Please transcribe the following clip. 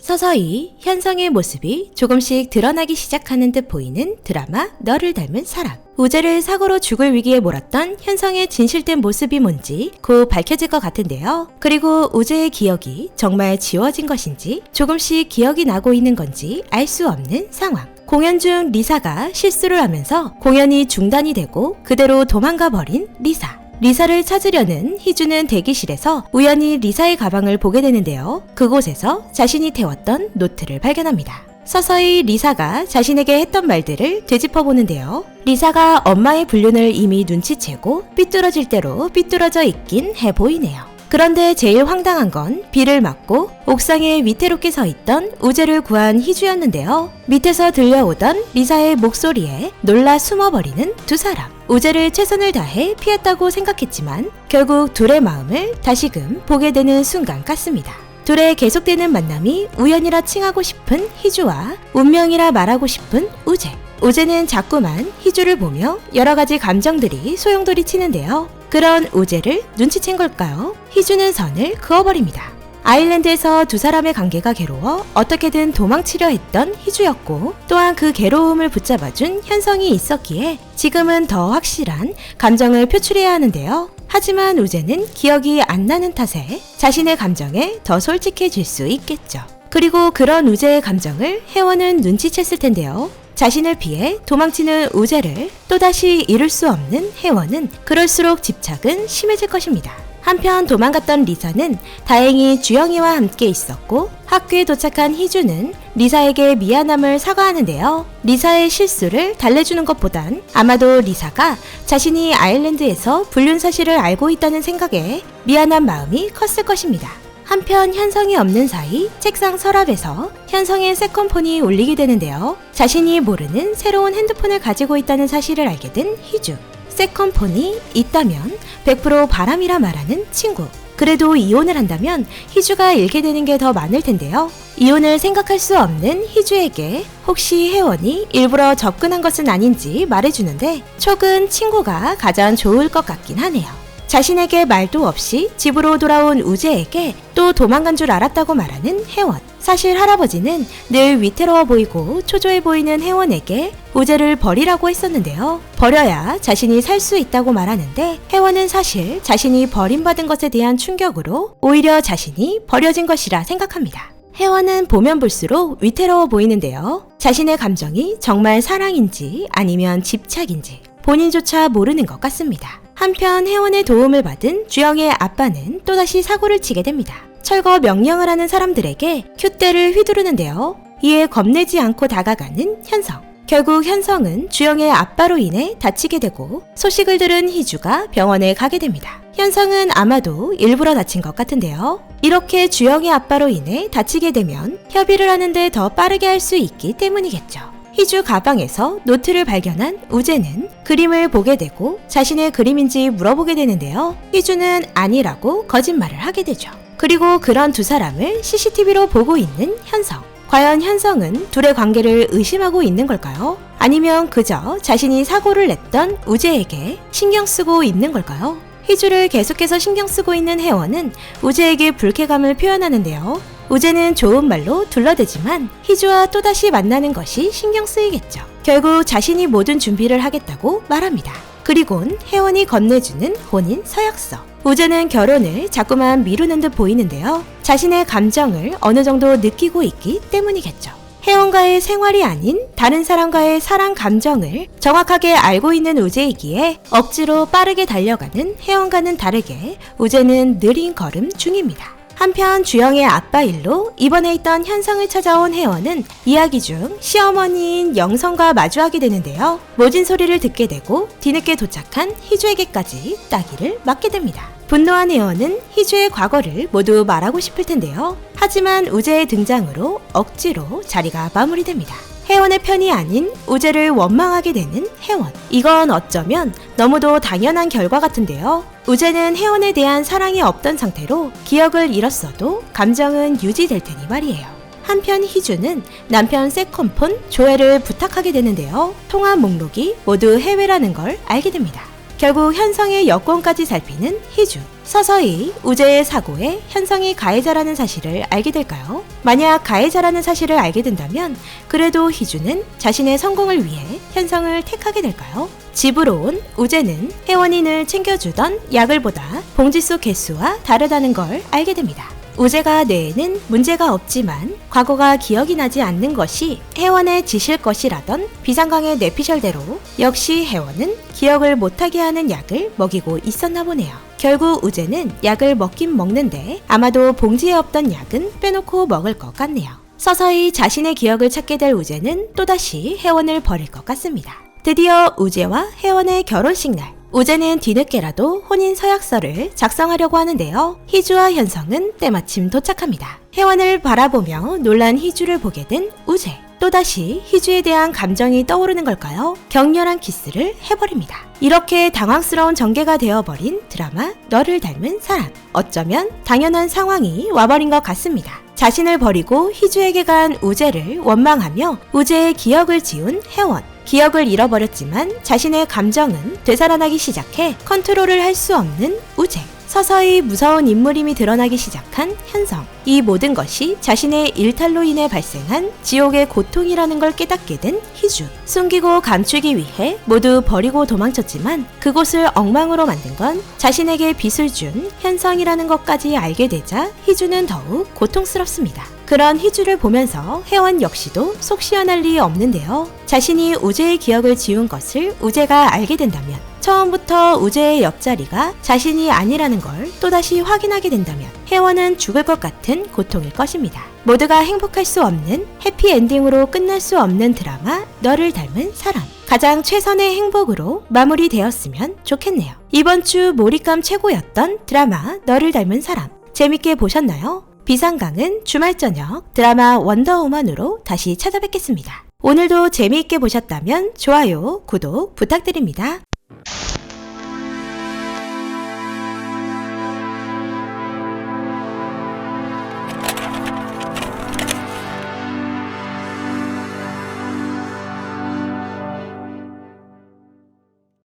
서서히 현성의 모습이 조금씩 드러나기 시작하는 듯 보이는 드라마 너를 닮은 사람. 우재를 사고로 죽을 위기에 몰았던 현성의 진실된 모습이 뭔지 곧 밝혀질 것 같은데요. 그리고 우재의 기억이 정말 지워진 것인지 조금씩 기억이 나고 있는 건지 알 수 없는 상황. 공연 중 리사가 실수를 하면서 공연이 중단이 되고 그대로 도망가 버린 리사. 리사를 찾으려는 희주는 대기실에서 우연히 리사의 가방을 보게 되는데요. 그곳에서 자신이 태웠던 노트를 발견합니다. 서서히 리사가 자신에게 했던 말들을 되짚어보는데요. 리사가 엄마의 불륜을 이미 눈치채고 삐뚤어질 대로 삐뚤어져 있긴 해 보이네요. 그런데 제일 황당한 건 비를 맞고 옥상에 위태롭게 서 있던 우재를 구한 희주였는데요. 밑에서 들려오던 리사의 목소리에 놀라 숨어버리는 두 사람. 우재를 최선을 다해 피했다고 생각했지만 결국 둘의 마음을 다시금 보게 되는 순간 같습니다. 둘의 계속되는 만남이 우연이라 칭하고 싶은 희주와 운명이라 말하고 싶은 우재. 우재는 자꾸만 희주를 보며 여러 가지 감정들이 소용돌이 치는데요. 그런 우재를 눈치챈 걸까요? 희주는 선을 그어버립니다. 아일랜드에서 두 사람의 관계가 괴로워 어떻게든 도망치려 했던 희주였고 또한 그 괴로움을 붙잡아준 현성이 있었기에 지금은 더 확실한 감정을 표출해야 하는데요. 하지만 우재는 기억이 안 나는 탓에 자신의 감정에 더 솔직해질 수 있겠죠. 그리고 그런 우재의 감정을 혜원은 눈치챘을 텐데요. 자신을 피해 도망치는 우재를 또다시 이룰 수 없는 혜원은 그럴수록 집착은 심해질 것입니다. 한편 도망갔던 리사는 다행히 주영이와 함께 있었고 학교에 도착한 희주는 리사에게 미안함을 사과하는데요. 리사의 실수를 달래주는 것보단 아마도 리사가 자신이 아일랜드에서 불륜 사실을 알고 있다는 생각에 미안한 마음이 컸을 것입니다. 한편 현성이 없는 사이 책상 서랍에서 현성의 세컨폰이 울리게 되는데요. 자신이 모르는 새로운 핸드폰을 가지고 있다는 사실을 알게 된 희주. 세컨폰이 있다면 100% 바람이라 말하는 친구. 그래도 이혼을 한다면 희주가 잃게 되는 게 더 많을 텐데요. 이혼을 생각할 수 없는 희주에게 혹시 혜원이 일부러 접근한 것은 아닌지 말해주는데 촉은 친구가 가장 좋을 것 같긴 하네요. 자신에게 말도 없이 집으로 돌아온 우재에게 또 도망간 줄 알았다고 말하는 혜원. 사실 할아버지는 늘 위태로워 보이고 초조해 보이는 혜원에게 우재를 버리라고 했었는데요. 버려야 자신이 살 수 있다고 말하는데 혜원은 사실 자신이 버림받은 것에 대한 충격으로 오히려 자신이 버려진 것이라 생각합니다. 혜원은 보면 볼수록 위태로워 보이는데요. 자신의 감정이 정말 사랑인지 아니면 집착인지 본인조차 모르는 것 같습니다. 한편 혜원의 도움을 받은 주영의 아빠는 또다시 사고를 치게 됩니다. 철거 명령을 하는 사람들에게 큐대를 휘두르는데요. 이에 겁내지 않고 다가가는 현성. 결국 현성은 주영의 아빠로 인해 다치게 되고 소식을 들은 희주가 병원에 가게 됩니다. 현성은 아마도 일부러 다친 것 같은데요. 이렇게 주영의 아빠로 인해 다치게 되면 협의를 하는데 더 빠르게 할 수 있기 때문이겠죠. 희주 가방에서 노트를 발견한 우재는 그림을 보게 되고 자신의 그림인지 물어보게 되는데요. 희주는 아니라고 거짓말을 하게 되죠. 그리고 그런 두 사람을 CCTV로 보고 있는 현성. 과연 현성은 둘의 관계를 의심하고 있는 걸까요? 아니면 그저 자신이 사고를 냈던 우재에게 신경 쓰고 있는 걸까요? 희주를 계속해서 신경 쓰고 있는 혜원은 우재에게 불쾌감을 표현하는데요. 우재는 좋은 말로 둘러대지만 희주와 또다시 만나는 것이 신경 쓰이겠죠. 결국 자신이 모든 준비를 하겠다고 말합니다. 그리곤 혜원이 건네주는 혼인 서약서. 우재는 결혼을 자꾸만 미루는 듯 보이는데요. 자신의 감정을 어느 정도 느끼고 있기 때문이겠죠. 혜원과의 생활이 아닌 다른 사람과의 사랑 감정을 정확하게 알고 있는 우재이기에 억지로 빠르게 달려가는 혜원과는 다르게 우재는 느린 걸음 중입니다. 한편 주영의 아빠 일로 입원해 있던 현성을 찾아온 혜원은 이야기 중 시어머니인 영성과 마주하게 되는데요. 모진 소리를 듣게 되고 뒤늦게 도착한 희주에게까지 따기를 맞게 됩니다. 분노한 혜원은 희주의 과거를 모두 말하고 싶을 텐데요. 하지만 우재의 등장으로 억지로 자리가 마무리됩니다. 혜원의 편이 아닌 우재를 원망하게 되는 혜원. 이건 어쩌면 너무도 당연한 결과 같은데요. 우재는 혜원에 대한 사랑이 없던 상태로 기억을 잃었어도 감정은 유지될 테니 말이에요. 한편 희주는 남편 세컨폰 조회를 부탁하게 되는데요. 통화 목록이 모두 해외라는 걸 알게 됩니다. 결국 현성의 여권까지 살피는 희주. 서서히 우재의 사고에 현성이 가해자라는 사실을 알게 될까요? 만약 가해자라는 사실을 알게 된다면 그래도 희주는 자신의 성공을 위해 현성을 택하게 될까요? 집으로 온 우재는 혜원이 늘 챙겨주던 약을 보다 봉지 속 개수와 다르다는 걸 알게 됩니다. 우재가 뇌에는 문제가 없지만 과거가 기억이 나지 않는 것이 혜원의 짓일 것이라던 비상강의 뇌피셜대로 역시 혜원은 기억을 못하게 하는 약을 먹이고 있었나 보네요. 결국 우재는 약을 먹긴 먹는데 아마도 봉지에 없던 약은 빼놓고 먹을 것 같네요. 서서히 자신의 기억을 찾게 될 우재는 또다시 혜원을 버릴 것 같습니다. 드디어 우재와 혜원의 결혼식 날, 우재는 뒤늦게라도 혼인 서약서를 작성하려고 하는데요. 희주와 현성은 때마침 도착합니다. 혜원을 바라보며 놀란 희주를 보게 된 우재. 또다시 희주에 대한 감정이 떠오르는 걸까요? 격렬한 키스를 해버립니다. 이렇게 당황스러운 전개가 되어버린 드라마 너를 닮은 사람. 어쩌면 당연한 상황이 와버린 것 같습니다. 자신을 버리고 희주에게 간 우재를 원망하며 우재의 기억을 지운 혜원. 기억을 잃어버렸지만 자신의 감정은 되살아나기 시작해 컨트롤을 할 수 없는 우재. 서서히 무서운 인물임이 드러나기 시작한 현성. 이 모든 것이 자신의 일탈로 인해 발생한 지옥의 고통이라는 걸 깨닫게 된 희주. 숨기고 감추기 위해 모두 버리고 도망쳤지만 그곳을 엉망으로 만든 건 자신에게 빚을 준 현성이라는 것까지 알게 되자 희주는 더욱 고통스럽습니다. 그런 희주를 보면서 혜원 역시도 속 시원할 리 없는데요. 자신이 우재의 기억을 지운 것을 우재가 알게 된다면, 처음부터 우재의 옆자리가 자신이 아니라는 걸 또다시 확인하게 된다면 혜원은 죽을 것 같은 고통일 것입니다. 모두가 행복할 수 없는 해피엔딩으로 끝날 수 없는 드라마 너를 닮은 사람. 가장 최선의 행복으로 마무리되었으면 좋겠네요. 이번 주 몰입감 최고였던 드라마 너를 닮은 사람. 재밌게 보셨나요? 비상강은 주말 저녁 드라마 원더우먼으로 다시 찾아뵙겠습니다. 오늘도 재미있게 보셨다면 좋아요, 구독 부탁드립니다.